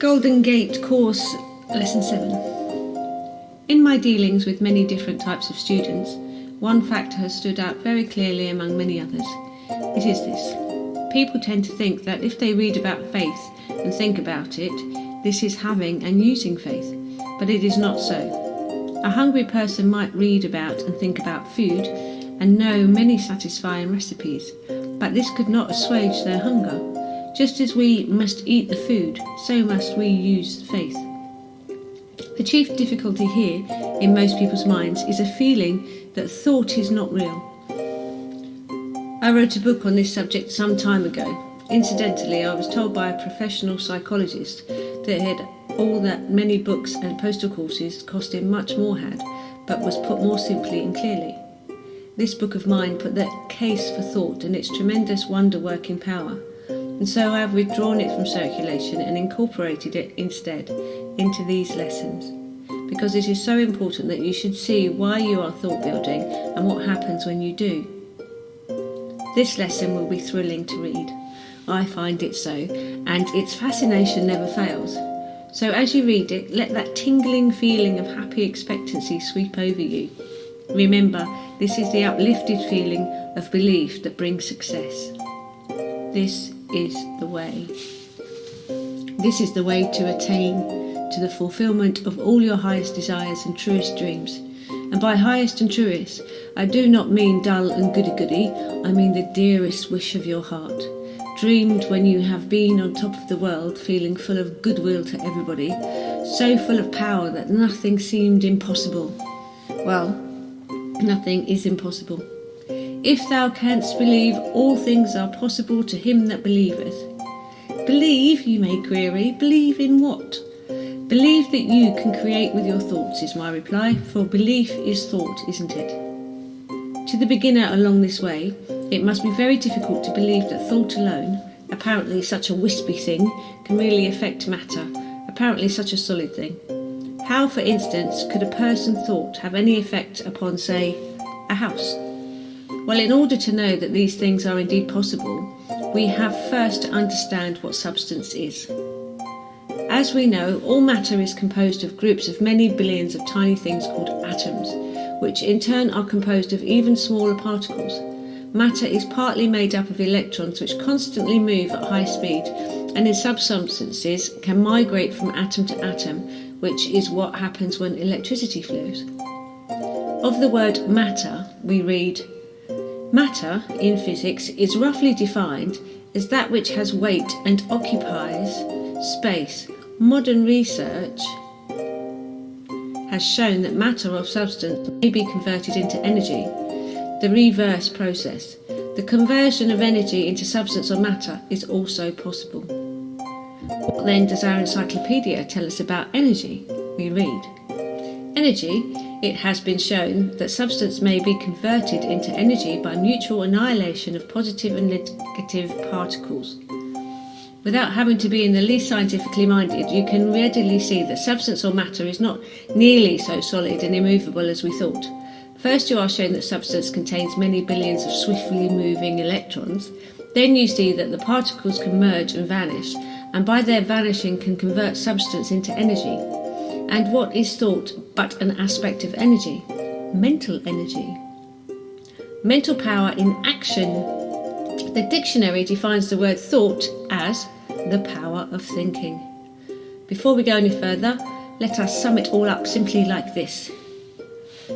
Golden Gate Course, Lesson 7. In my dealings with many different types of students, one factor has stood out very clearly among many others. It is this. People tend to think that if they read about faith and think about it, this is having and using faith, but it is not so. A hungry person might read about and think about food and know many satisfying recipes, but this could not assuage their hunger. Just as we must eat the food, so must we use faith. The chief difficulty here, in most people's minds, is a feeling that thought is not real. I wrote a book on this subject some time ago. Incidentally, I was told by a professional psychologist that all that many books and postal courses cost him much more had, but was put more simply and clearly. This book of mine put the case for thought and its tremendous wonder-working power. And so I have withdrawn it from circulation and incorporated it instead into these lessons, because it is so important that you should see why you are thought building and what happens when you do. This lesson will be thrilling to read. I find it so, and its fascination never fails. So as you read it, let that tingling feeling of happy expectancy sweep over you. Remember, this is the uplifted feeling of belief that brings success. This is the way. This is the way to attain to the fulfillment of all your highest desires and truest dreams. And by highest and truest, I do not mean dull and goody-goody, I mean the dearest wish of your heart, dreamed when you have been on top of the world, feeling full of goodwill to everybody, so full of power that nothing seemed impossible. Well, nothing is impossible. If thou canst believe, all things are possible to him that believeth. Believe, you may query, believe in what? Believe that you can create with your thoughts is my reply, for belief is thought, isn't it? To the beginner along this way, it must be very difficult to believe that thought alone, apparently such a wispy thing, can really affect matter, apparently such a solid thing. How, for instance, could a person's thought have any effect upon, say, a house? Well, in order to know that these things are indeed possible, we have first to understand what substance is. As we know, all matter is composed of groups of many billions of tiny things called atoms, which in turn are composed of even smaller particles. Matter is partly made up of electrons which constantly move at high speed, and in some substances can migrate from atom to atom, which is what happens when electricity flows. Of the word matter, we read, matter, in physics, is roughly defined as that which has weight and occupies space. Modern research has shown that matter or substance may be converted into energy, the reverse process. The conversion of energy into substance or matter is also possible. What then does our encyclopedia tell us about energy? We read, energy, it has been shown that substance may be converted into energy by mutual annihilation of positive and negative particles. Without having to be in the least scientifically minded, you can readily see that substance or matter is not nearly so solid and immovable as we thought. First you are shown that substance contains many billions of swiftly moving electrons. Then you see that the particles can merge and vanish, and by their vanishing can convert substance into energy. And what is thought but an aspect of energy? Mental energy. Mental power in action. The dictionary defines the word thought as the power of thinking. Before we go any further, let us sum it all up simply like this.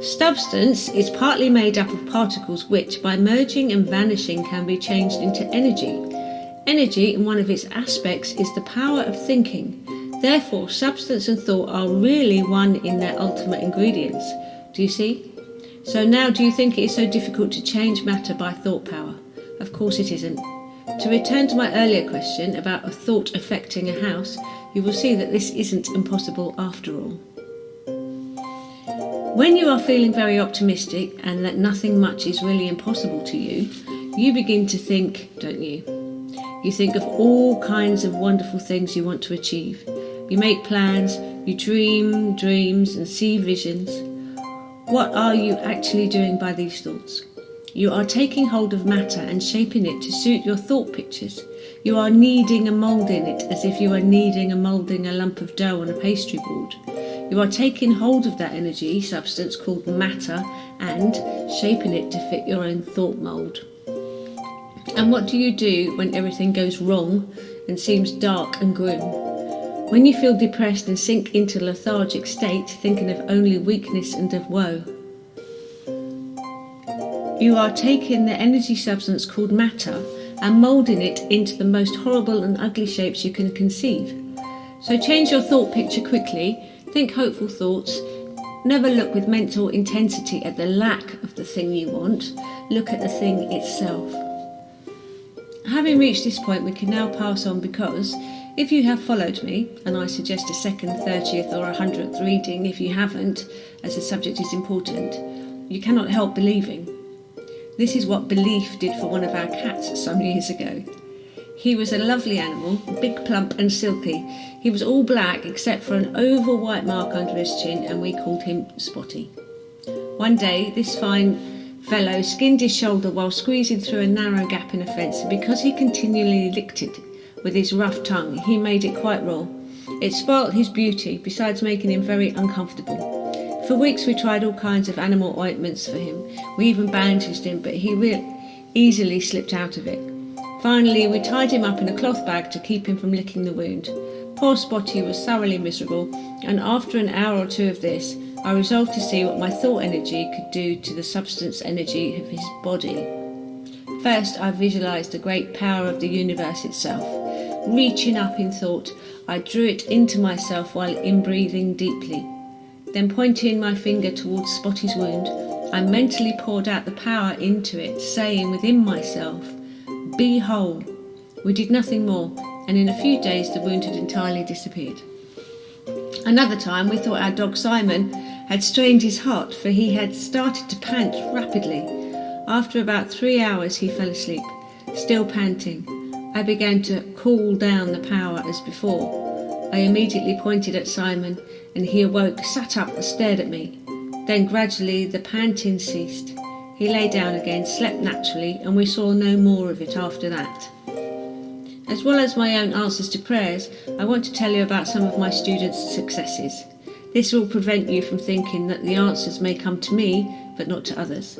Substance is partly made up of particles which, by merging and vanishing, can be changed into energy. Energy, in one of its aspects, is the power of thinking. Therefore, substance and thought are really one in their ultimate ingredients. Do you see? So now, do you think it is so difficult to change matter by thought power? Of course it isn't. To return to my earlier question about a thought affecting a house, you will see that this isn't impossible after all. When you are feeling very optimistic and that nothing much is really impossible to you, you begin to think, don't you? You think of all kinds of wonderful things you want to achieve. You make plans, you dream dreams and see visions. What are you actually doing by these thoughts? You are taking hold of matter and shaping it to suit your thought pictures. You are kneading and moulding it as if you are kneading and moulding a lump of dough on a pastry board. You are taking hold of that energy substance called matter and shaping it to fit your own thought mould. And what do you do when everything goes wrong and seems dark and grim? When you feel depressed and sink into a lethargic state, thinking of only weakness and of woe? You are taking the energy substance called matter and moulding it into the most horrible and ugly shapes you can conceive. So change your thought picture quickly, think hopeful thoughts, never look with mental intensity at the lack of the thing you want, look at the thing itself. Having reached this point, we can now pass on, because if you have followed me, and I suggest a second, 30th or 100th reading if you haven't, as the subject is important, you cannot help believing. This is what belief did for one of our cats some years ago. He was a lovely animal, big, plump and silky. He was all black except for an oval white mark under his chin, and we called him Spotty. One day, this fine fellow skinned his shoulder while squeezing through a narrow gap in a fence, and because he continually licked it with his rough tongue, he made it quite raw. It spoilt his beauty, besides making him very uncomfortable. For weeks we tried all kinds of animal ointments for him. We even bandaged him, but he easily slipped out of it. Finally, we tied him up in a cloth bag to keep him from licking the wound. Poor Spotty was thoroughly miserable, and after an hour or two of this, I resolved to see what my thought energy could do to the substance energy of his body. First, I visualised the great power of the universe itself. Reaching up in thought, I drew it into myself while in-breathing deeply. Then, pointing my finger towards Spotty's wound, I mentally poured out the power into it, saying within myself, "Be whole." We did nothing more, and in a few days the wound had entirely disappeared. Another time we thought our dog Simon had strained his heart, for he had started to pant rapidly. After about 3 hours he fell asleep, still panting. I began to cool down the power as before. I immediately pointed at Simon, and he awoke, sat up and stared at me. Then gradually the panting ceased. He lay down again, slept naturally, and we saw no more of it after that. As well as my own answers to prayers, I want to tell you about some of my students' successes. This will prevent you from thinking that the answers may come to me, but not to others.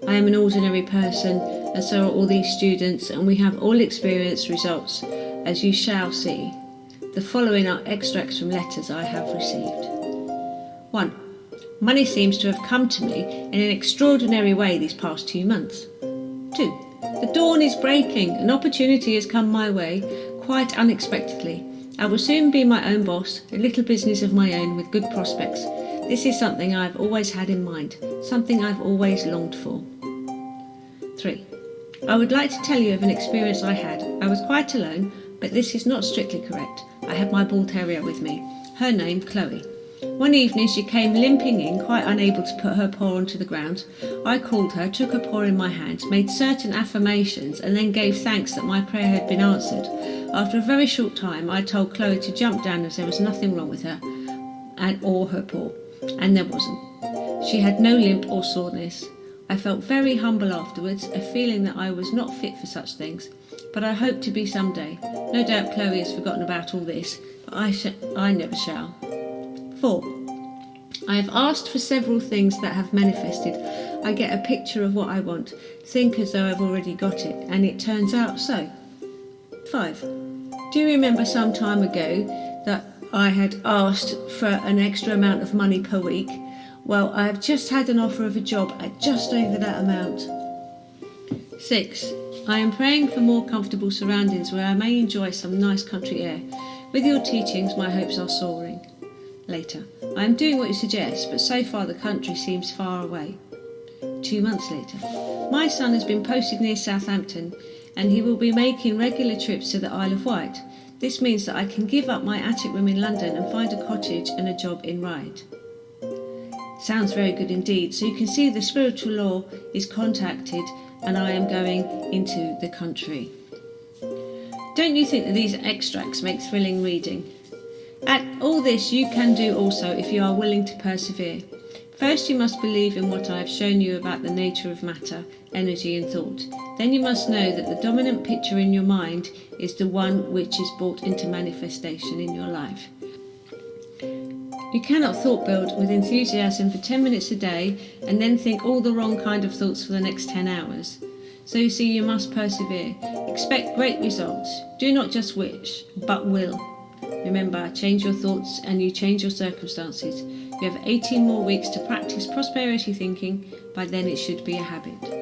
I am an ordinary person, and so are all these students, and we have all experienced results, as you shall see. The following are extracts from letters I have received. 1. Money seems to have come to me in an extraordinary way these past 2 months. 2. The dawn is breaking. An opportunity has come my way, quite unexpectedly. I will soon be my own boss, a little business of my own with good prospects. This is something I have always had in mind, something I've always longed for. 3. I would like to tell you of an experience I had. I was quite alone, but this is not strictly correct. I had my bull terrier with me, her name Chloe. One evening she came limping in, quite unable to put her paw onto the ground. I called her, took her paw in my hand, made certain affirmations, and then gave thanks that my prayer had been answered. After a very short time, I told Chloe to jump down as there was nothing wrong with her or her paw, and there wasn't. She had no limp or soreness. I felt very humble afterwards, a feeling that I was not fit for such things, but I hope to be someday. No doubt Chloe has forgotten about all this, but I never shall. 4. I have asked for several things that have manifested. I get a picture of what I want, think as though I've already got it, and it turns out so. 5. Do you remember some time ago that I had asked for an extra amount of money per week? Well, I have just had an offer of a job at just over that amount. 6. I am praying for more comfortable surroundings where I may enjoy some nice country air. With your teachings, my hopes are soaring. Later. I am doing what you suggest, but so far the country seems far away. 2 months later. My son has been posted near Southampton, and he will be making regular trips to the Isle of Wight. This means that I can give up my attic room in London and find a cottage and a job in Ryde. Sounds very good indeed, so you can see the spiritual law is contacted and I am going into the country. Don't you think that these extracts make thrilling reading? At all this you can do also if you are willing to persevere. First, you must believe in what I have shown you about the nature of matter, energy and thought. Then you must know that the dominant picture in your mind is the one which is brought into manifestation in your life. You cannot thought build with enthusiasm for 10 minutes a day and then think all the wrong kind of thoughts for the next 10 hours. So you see, you must persevere. Expect great results. Do not just wish, but will. Remember, change your thoughts and you change your circumstances. You have 18 more weeks to practice prosperity thinking. By then it should be a habit.